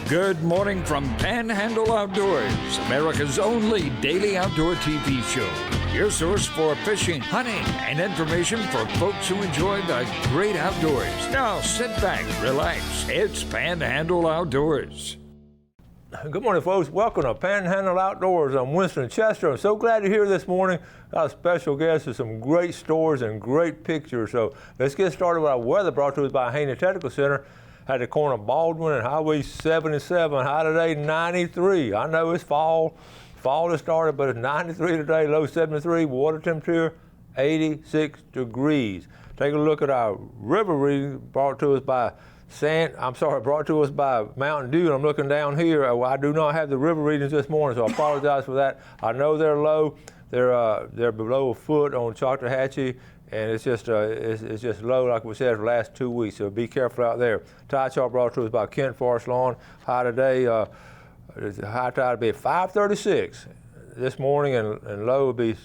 Good morning from Panhandle Outdoors, America's only daily outdoor TV show. Your source for fishing, hunting, and information for folks who enjoy the great outdoors. Now sit back, relax. It's Panhandle Outdoors. Good morning, folks. Welcome to Panhandle Outdoors. I'm Winston Chester. I'm so glad you're here this morning. Got a special guest with some great stories and great pictures. So let's get started with our weather brought to us by Haney Technical Center. At the corner of Baldwin and Highway 77. High today, 93. I know it's fall. Fall has started, but it's 93 today, low 73. Water temperature, 86 degrees. Take a look at our river reading brought to us by Mountain Dew. I'm looking down here. I do not have the river readings this morning, so I apologize for that. I know they're low. They're below a foot on Choctawhatchee. And it's just low, like we said, for the last 2 weeks. So be careful out there. Tide chart brought to us by Kent Forest Lawn. High today, the high tide will be at 5:36 this morning, and low will be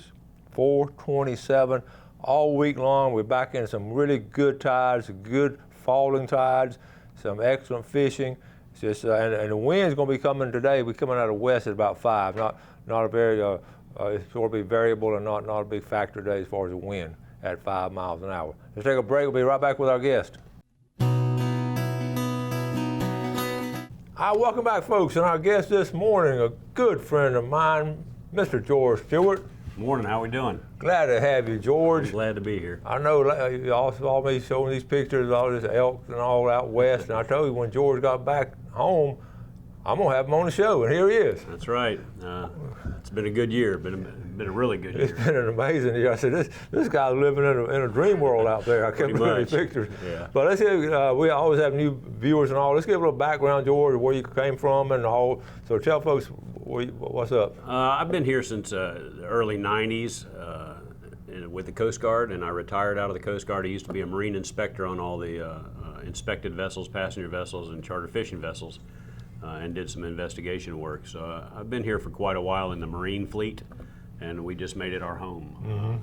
4:27 all week long. We're back in some really good tides, good falling tides, some excellent fishing. It's just and the wind's going to be coming today. We're coming out of west at about 5. Not a very it's going to be variable and not a big factor today as far as the wind. At 5 miles an hour. Let's take a break. We'll be right back with our guest. Hi, welcome back, folks. And our guest this morning, a good friend of mine, Mr. George Stewart. Morning, how we doing? Glad to have you, George. I'm glad to be here. I know you all saw me showing these pictures of all this elk and all out west, and I told you when George got back home, I'm going to have him on the show, and here he is. That's right. It's been a good year, been a really good year. It's been an amazing year. I said, this guy's living in a dream world out there. I kept looking at these pictures. Yeah. But let's hear, we always have new viewers and all. Let's give a little background, George, where you came from and all. So tell folks what's up. I've been here since the early 90s with the Coast Guard, and I retired out of the Coast Guard. I used to be a marine inspector on all the inspected vessels, passenger vessels, and charter fishing vessels. And did some investigation work. So I've been here for quite a while in the Marine fleet, and we just made it our home.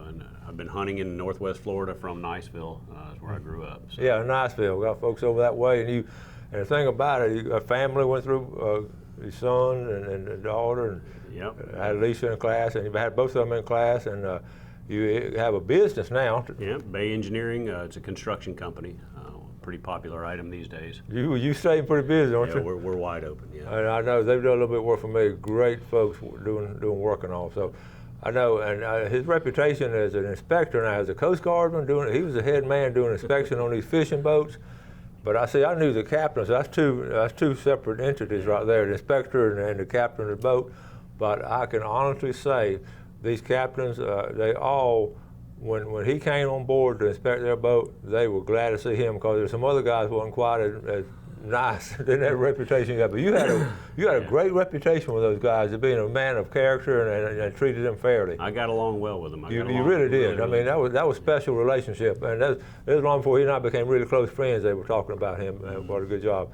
And I've been hunting in Northwest Florida from Niceville, is where I grew up. So. Yeah, Niceville. We got folks over that way, and the thing about it, a family went through your son and the daughter, and had Lisa in class, and you had both of them in class, and you have a business now. Yeah, Bay Engineering. It's a construction company. Pretty popular item these days. You stay pretty busy, aren't you? We're wide open. Yeah. And I know they've done a little bit of work for me. Great folks doing work and all. So I know, and his reputation as an inspector now, as a Coast Guardman, he was the head man doing inspection on these fishing boats. But I knew the captains. That's two separate entities right there, the inspector and the captain of the boat. But I can honestly say, these captains, they all. When he came on board to inspect their boat, they were glad to see him because there's some other guys who wasn't quite as nice, didn't have a reputation you got. But you had a great reputation with those guys of being a man of character and treated them fairly. I got along well with them. You really did. I mean, that was a special relationship, and that was long before he and I became really close friends. They were talking about him. What a good job.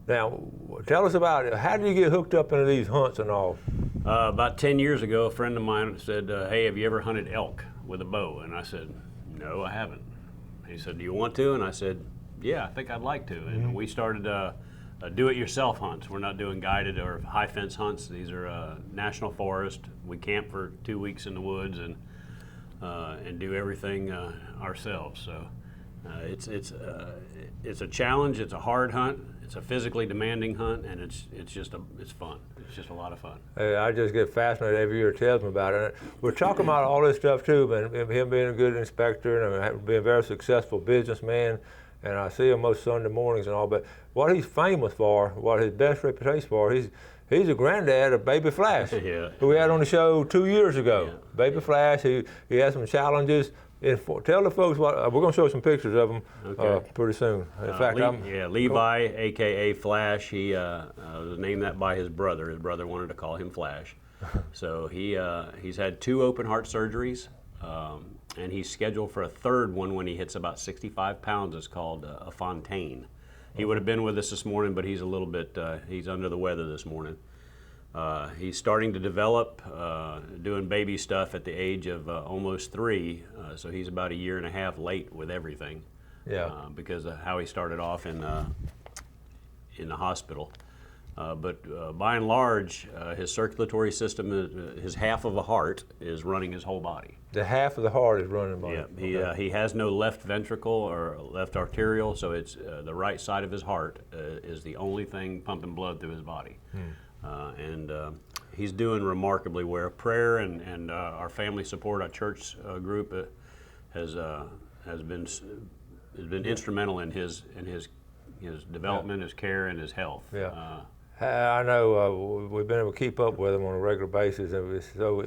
Now, tell us about it. How did you get hooked up into these hunts and all? About 10 years ago, a friend of mine said, hey, have you ever hunted elk with a bow? And I said, no, I haven't. He said, do you want to? And I said, yeah, I think I'd like to. And we started do-it-yourself hunts. We're not doing guided or high fence hunts. These are national forest. We camp for 2 weeks in the woods and do everything ourselves. So it's a challenge. It's a hard hunt. It's a physically demanding hunt, and it's fun. It's just a lot of fun. I just get fascinated every year he tells me about it. We're talking about all this stuff too, but him being a good inspector and being a very successful businessman, and I see him most Sunday mornings and all, but what he's famous for, what his best reputation for, he's a granddad of Baby Flash, who we had on the show 2 years ago. Yeah. Baby Flash, he had some challenges. Tell the folks what we're going to show some pictures of him pretty soon. In fact, Levi, aka Flash. He was named that by his brother. His brother wanted to call him Flash, so he's had 2 open heart surgeries, and he's scheduled for a third one when he hits about 65 pounds. It's called a Fontaine. He would have been with us this morning, but he's a little bit he's under the weather this morning. He's starting to develop, doing baby stuff at the age of almost 3, so he's about a year and a half late with everything. Yeah. Because of how he started off in the hospital. But by and large, his circulatory system, his half of a heart is running his whole body. The half of the heart is running by. Yeah, he has no left ventricle or left arterial, so it's the right side of his heart is the only thing pumping blood through his body. And he's doing remarkably well. Prayer and our family support, our church group has been instrumental in his development, his care, and his health. Yeah. I know we've been able to keep up with him on a regular basis, and it's so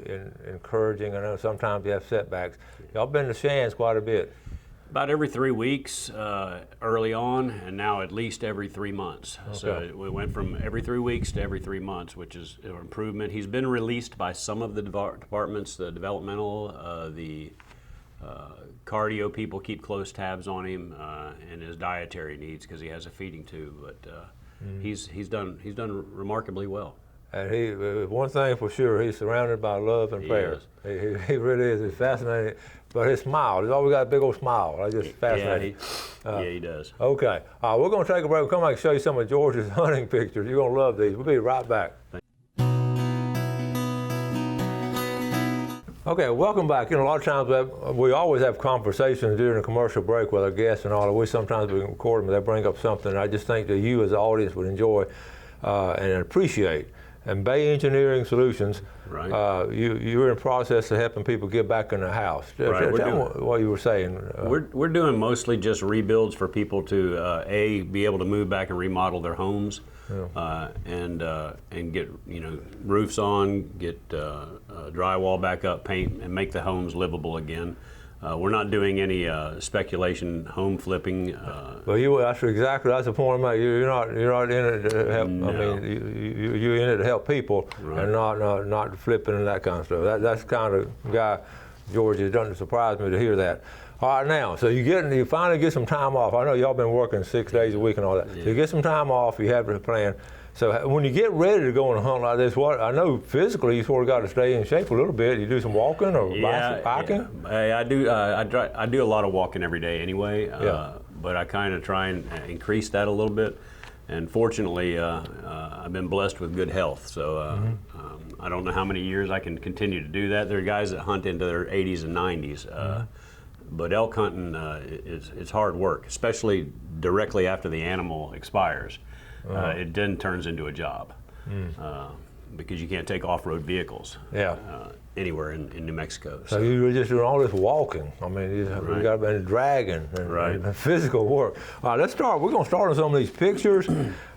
encouraging. I know sometimes you have setbacks. Y'all been to Shands quite a bit. About every 3 weeks early on, and now at least every 3 months. Okay. So we went from every 3 weeks to every 3 months, which is an improvement. He's been released by some of the departments, the developmental, the cardio people keep close tabs on him, and his dietary needs because he has a feeding tube. But he's done remarkably well. And one thing for sure, he's surrounded by love and prayers. He really is. It's fascinating. But his smile, he's always got a big old smile. That's just fascinating. Yeah, he does. Okay. We're going to take a break. We'll come back and show you some of George's hunting pictures. You're going to love these. We'll be right back. Okay, welcome back. You know, a lot of times we always have conversations during a commercial break with our guests and all. We sometimes we record them, they bring up something I just think that you as the audience would enjoy and appreciate. And Bay Engineering Solutions, right. You're in the process of helping people get back in the house. Right. Tell me what you were saying. We're doing mostly just rebuilds for people to be able to move back and remodel their homes, and get roofs on, get drywall back up, paint, and make the homes livable again. We're not doing any speculation home flipping. Well, that's the point I'm making. You're not in it to help. No. I mean, you're in it to help people, right. and not flipping and that kind of stuff. That's the kind of guy George is. Doesn't surprise me to hear that. All right, now, so you finally get some time off. I know y'all been working 6 days a week and all that. Yeah. So you get some time off. You have a plan. So when you get ready to go on a hunt like this, I know physically you sort of got to stay in shape a little bit. You do some walking or biking? Yeah. I do a lot of walking every day anyway, but I kind of try and increase that a little bit. And fortunately, I've been blessed with good health, so I don't know how many years I can continue to do that. There are guys that hunt into their 80s and 90s, but elk hunting it's hard work, especially directly after the animal expires. It then turns into a job because you can't take off-road vehicles anywhere in New Mexico. So you were just doing all this walking. I mean, you got to be dragging and physical work. All right, let's start. We're going to start on some of these pictures.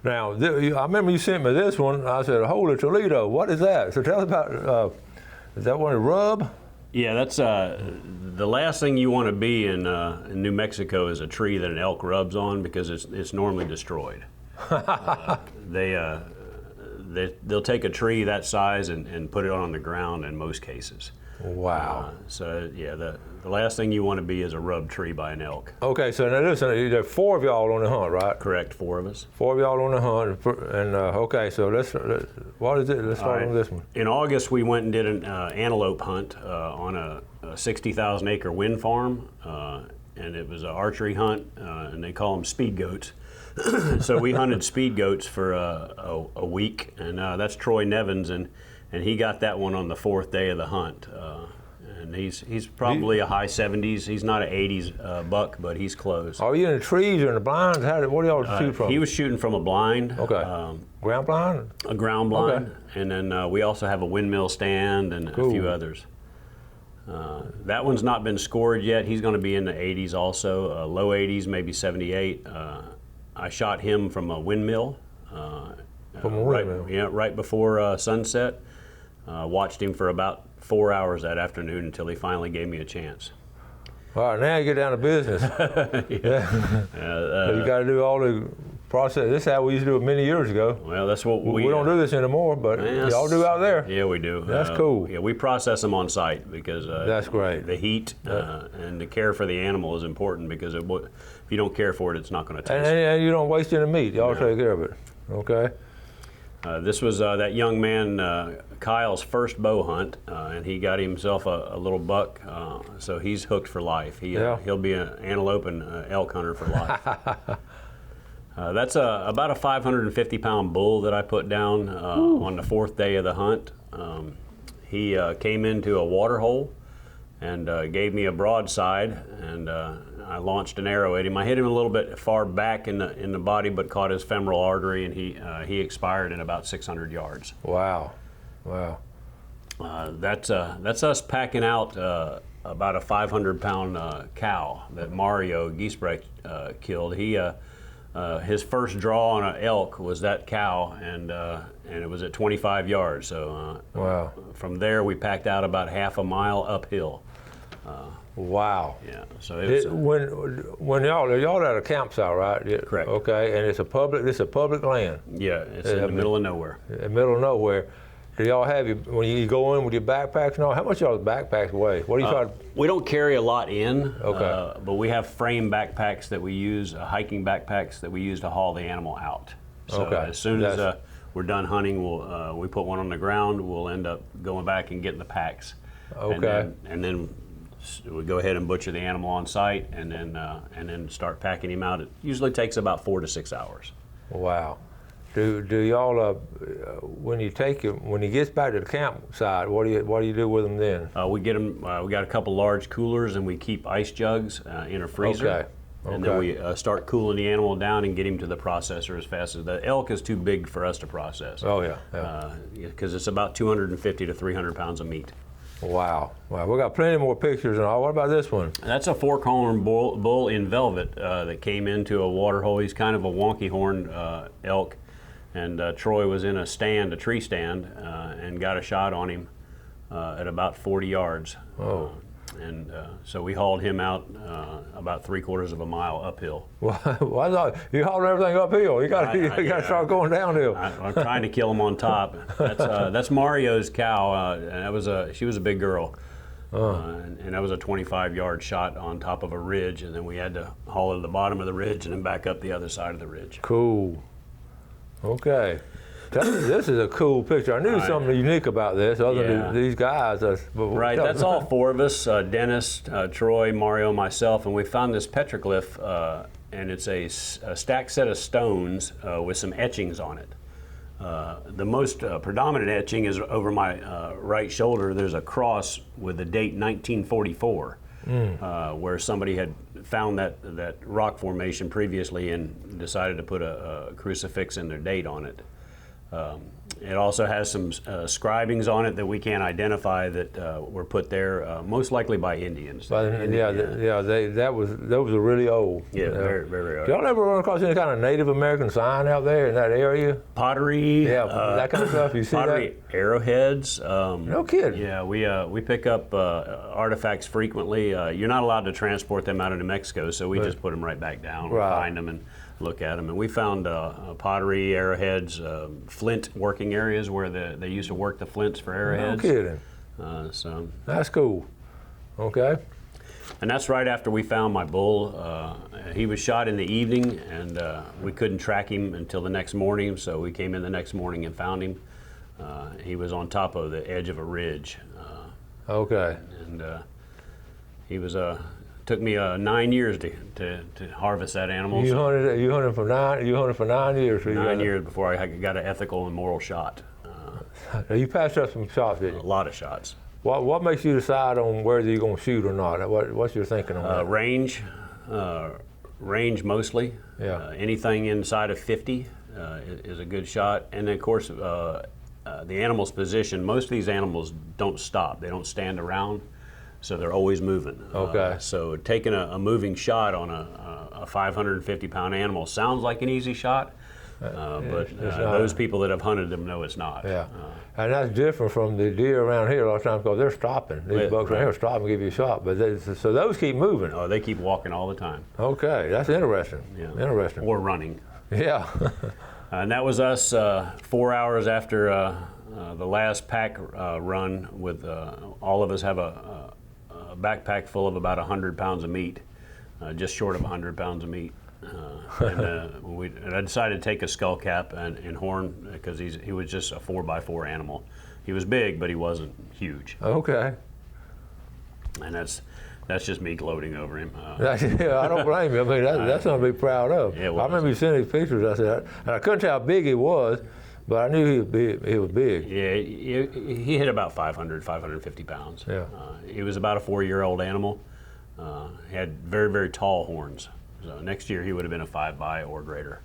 Now, I remember you sent me this one. I said, "Holy Toledo, what is that?" So tell us about. Is that one a rub? Yeah, that's the last thing you want to be in New Mexico is a tree that an elk rubs on because it's normally destroyed. They'll take a tree that size and put it on the ground in most cases. Wow. So yeah, the last thing you want to be is a rubbed tree by an elk. Okay, so now listen, there are 4 of y'all on the hunt, right? Correct, 4 of us. 4 of y'all on the hunt, and okay, so what is it? Let's start on this one. In August, we went and did an antelope hunt on a 60,000 acre wind farm, and it was an archery hunt, and they call them speed goats. So we hunted speed goats for a week, and that's Troy Nevins, and he got that one on the 4th day of the hunt. And he's probably a high 70s. He's not an 80s buck, but he's close. Are you in the trees or in the blinds? What do y'all shoot from? He was shooting from a blind. Okay. Ground blind? A ground blind. Okay. And then we also have a windmill stand and a few others. That one's not been scored yet. He's going to be in the 80s also, low 80s, maybe 78. I shot him from a windmill. From a windmill? Right before sunset. Watched him for about 4 hours that afternoon until he finally gave me a chance. All right, now you get down to business. So you got to do all the process. This is how we used to do it many years ago. Well, that's what we don't do this anymore, but y'all do out there. Yeah, we do. That's cool. Yeah, we process them on site because that's great. The heat and the care for the animal is important because if you don't care for it, it's not going to taste. And you don't waste any meat. Y'all take care of it. Okay. This was that young man, Kyle's first bow hunt, and he got himself a little buck, so he's hooked for life. He'll be an antelope and elk hunter for life. That's about a 550-pound bull that I put down on the 4th day of the hunt. He came into a water hole and gave me a broadside, and I launched an arrow at him. I hit him a little bit far back in the body, but caught his femoral artery, and he expired in about 600 yards. Wow, wow. That's us packing out about a 500-pound cow that Mario Giesbrecht killed. His first draw on an elk was that cow, and it was at 25 yards. So wow. From there, we packed out about half a mile uphill. Wow. Yeah. So it was, when y'all at a campsite, right? Correct. Okay, and it's a public land. yeah, it's in the middle of nowhere. In the middle of nowhere. Do y'all have when you go in with your backpacks and all? How much y'all's backpacks weigh? What do you try to? We don't carry a lot in, Okay. but we have frame backpacks that we use, hiking backpacks that we use to haul the animal out. So Okay. as soon as we're done hunting, we put one on the ground. We'll end up going back and getting the packs. Okay. And then we go ahead and butcher the animal on site, and then start packing him out. It usually takes about 4 to 6 hours. Wow. Do y'all when he gets back to the campsite, what do you do with him then? We get him. We got a couple large coolers, and we keep ice jugs in a freezer. Okay. And then we start cooling the animal down and get him to the processor as fast as the elk is too big for us to process. Oh yeah. Because it's about 250 to 300 pounds of meat. Wow. Wow. We got plenty more pictures and all. What about this one? That's a fork-horn bull in velvet that came into a water hole. He's kind of a wonky-horned elk. And Troy was in a tree stand, and got a shot on him at about 40 yards. Oh. So we hauled him out about 3/4 of a mile uphill. Well, I thought you hauled everything uphill. You got to start going downhill. I'm trying to kill him on top. That's Mario's cow, and she was a big girl. And that was a 25-yard shot on top of a ridge, and then we had to haul it to the bottom of the ridge and then back up the other side of the ridge. Cool. Okay. This is a cool picture. I knew something unique about this, other than these guys. Right, that's all 4 of us, Dennis, Troy, Mario, myself, and we found this petroglyph, and it's a stacked set of stones with some etchings on it. The most predominant etching is over my right shoulder. There's a cross with the date 1944, where somebody had found that rock formation previously and decided to put a crucifix and their date on it. It also has some scribings on it that we can't identify that were put there, most likely by Indians. Those are really old. Yeah, very, very old. Do y'all ever run across any kind of Native American sign out there in that area? Pottery. Yeah, that kind of stuff. You see pottery, that? Arrowheads. No kidding. Yeah, we pick up artifacts frequently. You're not allowed to transport them out of New Mexico, so we just put them right back down, find them, and look at them. And we found pottery, arrowheads, flint working areas where they used to work the flints for arrowheads. No kidding. So that's cool. Okay. And that's right after we found my bull. He was shot in the evening, and we couldn't track him until the next morning, so we came in the next morning and found him. He was on top of the edge of a ridge. Okay. And he was took me 9 years to harvest that animal. You hunted for 9 years. 9 years before I got an ethical and moral shot. You passed up some shots, didn't you? A lot of shots. What makes you decide on whether you're going to shoot or not? What's your thinking on that? Range mostly. Yeah. Anything inside of 50 is a good shot. And then, of course, the animal's position. Most of these animals don't stop. They don't stand around, so they're always moving. Okay. So taking a moving shot on a 550-pound animal sounds like an easy shot, but those people that have hunted them know it's not. Yeah. And that's different from the deer around here a lot of times because they're stopping. These bucks around here stop and give you a shot, but so those keep moving. Oh, they keep walking all the time. Okay, that's interesting. Yeah. Interesting. Or running. Yeah. And that was us 4 hours after the last pack run. With all of us have a backpack full of about 100 pounds of meat, just short of 100 pounds of meat. And I decided to take a skull cap and horn because he was just a 4x4 animal. He was big, but he wasn't huge. Okay. And That's just me gloating over him. Yeah, I don't blame you. I mean, that's something to be proud of. Yeah, I remember you sending these pictures. I said, and I couldn't tell how big he was, but I knew he was big. Yeah, he hit about 500, 550 pounds. Yeah. He was about a 4-year-old animal. He had very, very tall horns. So next year he would have been a 5 or greater.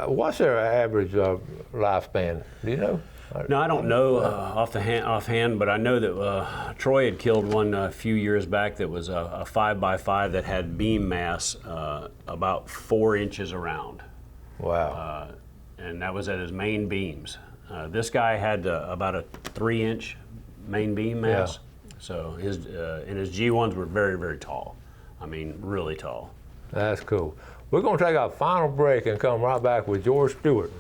What's their average lifespan? Do you know? No, I don't know offhand, but I know that Troy had killed one a few years back that was a 5x5 that had beam mass about 4 inches around. Wow. And that was at his main beams. This guy had about a 3-inch main beam mass. Yeah. So his G1s were very, very tall. I mean, really tall. That's cool. We're going to take our final break and come right back with George Stewart.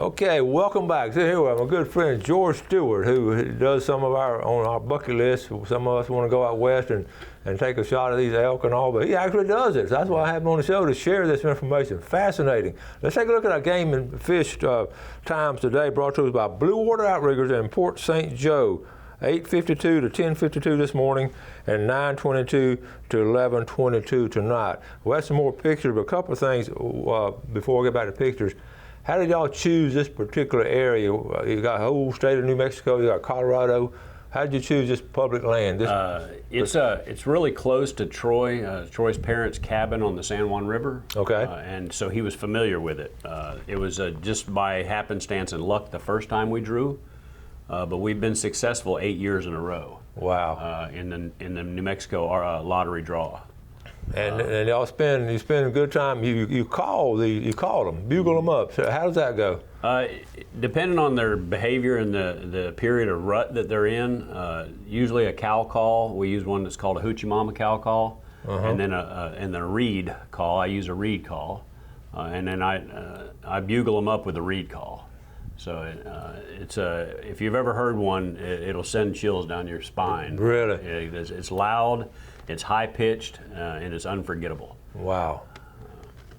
Okay, welcome back. So here we have my good friend George Stewart, who does some of on our bucket list. Some of us want to go out west and take a shot of these elk and all, but he actually does it. So that's why I have him on the show to share this information. Fascinating. Let's take a look at our game and fish times today, brought to us by Blue Water Outriggers in Port St. Joe. 8:52 to 10:52 this morning, and 9:22 to 11:22 tonight. We have some more pictures, but a couple of things before we get back to pictures. How did y'all choose this particular area? You got the whole state of New Mexico, you got Colorado. How did you choose this public land? It's really close to Troy's parents' cabin on the San Juan River. Okay. And so he was familiar with it. It was just by happenstance and luck the first time we drew, but we've been successful 8 years in a row. Wow. In the New Mexico lottery draw. And y'all spend a good time. You call them, bugle them up. So how does that go? Depending on their behavior and the period of rut that they're in, usually a cow call. We use one that's called a hoochie mama cow call, and then a reed call. I use a reed call, and then I bugle them up with a reed call. So if you've ever heard one, it'll send chills down your spine. Really? It's loud, it's high pitched, and it's unforgettable. Wow.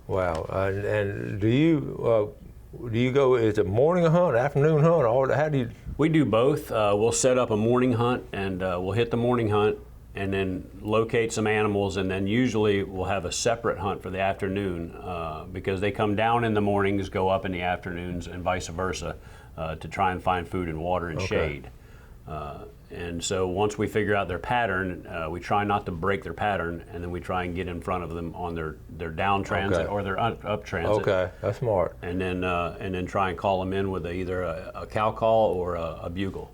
Wow. And do you go? Is it morning hunt, afternoon hunt, or how do you? We do both. We'll set up a morning hunt, and we'll hit the morning hunt, and then locate some animals, and then usually we'll have a separate hunt for the afternoon because they come down in the mornings, go up in the afternoons, and vice versa to try and find food and water and shade. And so once we figure out their pattern, we try not to break their pattern, and then we try and get in front of them on their down transit or their up transit. Okay, that's smart. And then try and call them in with either a cow call or a bugle.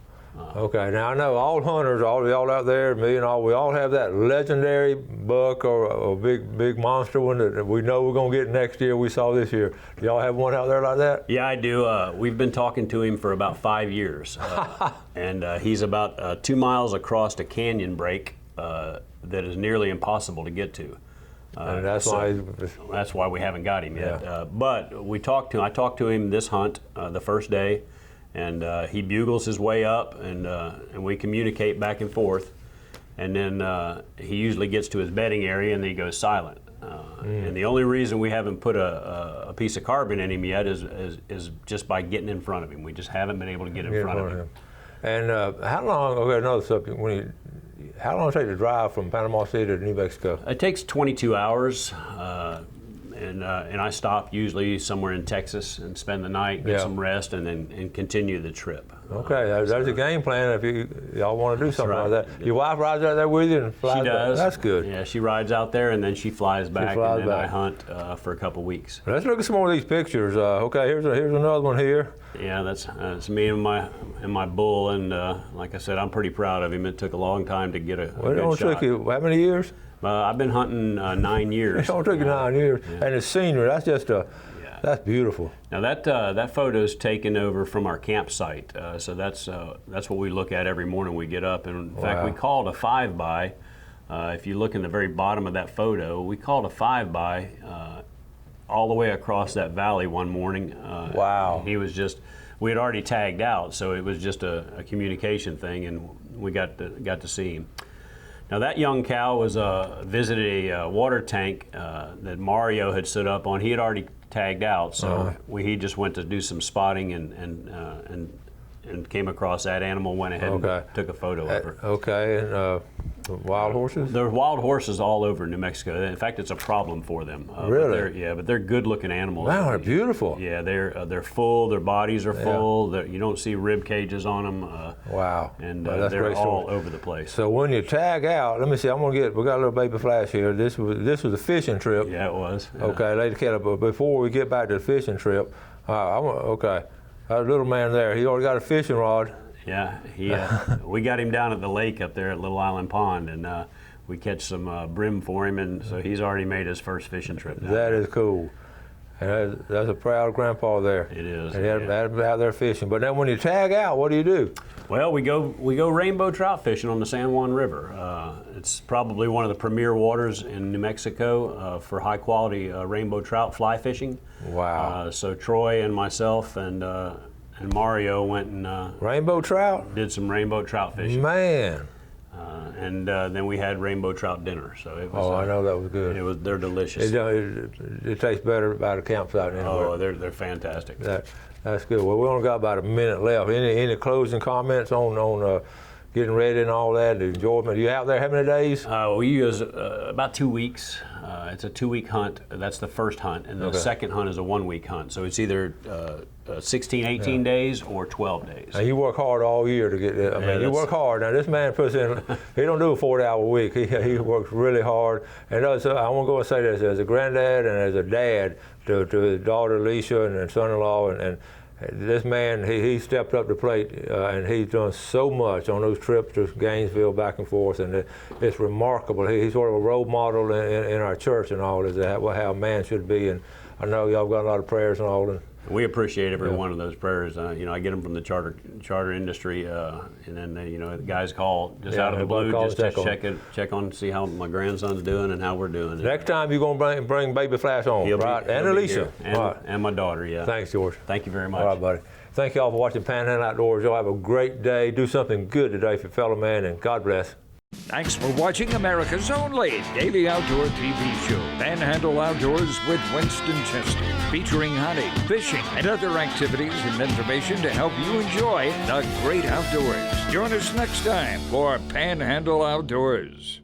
Okay, now I know all hunters, all of y'all out there, me and all, we all have that legendary buck or a big monster one that we know we're going to get next year. We saw this year. Do y'all have one out there like that? Yeah, I do. We've been talking to him for about 5 years, and he's about 2 miles across a canyon break that is nearly impossible to get to. And that's why we haven't got him yet. Yeah. But I talked to him this hunt the first day. And he bugles his way up, and we communicate back and forth. And then he usually gets to his bedding area, and then he goes silent. And the only reason we haven't put a piece of carbon in him yet is just by getting in front of him. We just haven't been able to get in front of him. And how long? Okay, another subject. How long does it take to drive from Panama City to New Mexico? It takes 22 hours. And I stop usually somewhere in Texas and spend the night, get some rest, and continue the trip. Okay, there's a game plan if y'all want to do something like that. Your wife rides out there with you and flies She does. Back. That's good. Yeah, she rides out there and then she flies back, and then I hunt for a couple weeks. Let's look at some more of these pictures. Okay, here's another one here. Yeah, that's me and my bull, and like I said, I'm pretty proud of him. It took a long time to get a good shot. Took you how many years? I've been hunting 9 years. It only took you 9 years, and the scenery. That's just that's beautiful. Now that photo is taken over from our campsite, so that's what we look at every morning we get up. And in fact, we called a 5x. If you look in the very bottom of that photo, we called a 5x all the way across that valley one morning. Wow! He was we had already tagged out, so it was just a communication thing, and we got to see him. Now that young cow visited a water tank that Mario had set up on. He had already tagged out, so he just went to do some spotting and came across that animal, went ahead and took a photo of her. Okay, and wild horses? There are wild horses all over New Mexico. In fact, it's a problem for them. Really? But they're good-looking animals. Wow, they're beautiful. Yeah, they're full. Their bodies are full. You don't see rib cages on them. Wow. And Well, that's a they're great all story. over the place. So when you tag out, let me see. We got a little baby flash here. This was a fishing trip. Yeah, it was. Yeah. Okay, lady cat. But before we get back to the fishing trip, okay, that little man there. He already got a fishing rod. Yeah, we got him down at the lake up there at Little Island Pond, and we catch some brim for him, and so he's already made his first fishing trip. That is cool. And that's a proud grandpa there. It is. And he had him out there fishing. But then when you tag out, what do you do? Well, we go rainbow trout fishing on the San Juan River. It's probably one of the premier waters in New Mexico for high quality rainbow trout fly fishing. Wow. So Troy and myself and Mario went and Rainbow trout? did some rainbow trout fishing. Man. And then we had rainbow trout dinner. So it was. I know that was good. They're delicious. It tastes better by the campsite anyway. Oh, they're fantastic. That's good. Well, we only got about a minute left. Any closing comments on getting ready and all that, the enjoyment? You out there how many days? We use about 2 weeks. It's a 2-week hunt. That's the first hunt. And the second hunt is a 1-week hunt. So it's either 16, 18 days or 12 days. Now you work hard all year to get it. I mean, you work hard. Now this man puts in, he don't do a 40-hour week. He works really hard. And I want to go and say this, as a granddad and as a dad to his daughter Alicia and son-in-law, and this man, he stepped up to the plate, and he's done so much on those trips to Gainesville back and forth, and it's remarkable. He's sort of a role model in our church and all, is that how a man should be. And I know y'all got a lot of prayers and all. And we appreciate every one of those prayers. I get them from the charter industry, and then the guys call just out of the blue just to check on, see how my grandson's doing and how we're doing. Next time you're gonna bring baby Flash on, right? And Alicia and my daughter. Yeah. Thanks, George. Thank you very much. All right, buddy. Thank y'all for watching Panhandle Outdoors. Y'all have a great day. Do something good today for your fellow man, and God bless. Thanks for watching America's only daily outdoor TV show, Panhandle Outdoors with Winston Chester, featuring hunting, fishing, and other activities and information to help you enjoy the great outdoors. Join us next time for Panhandle Outdoors.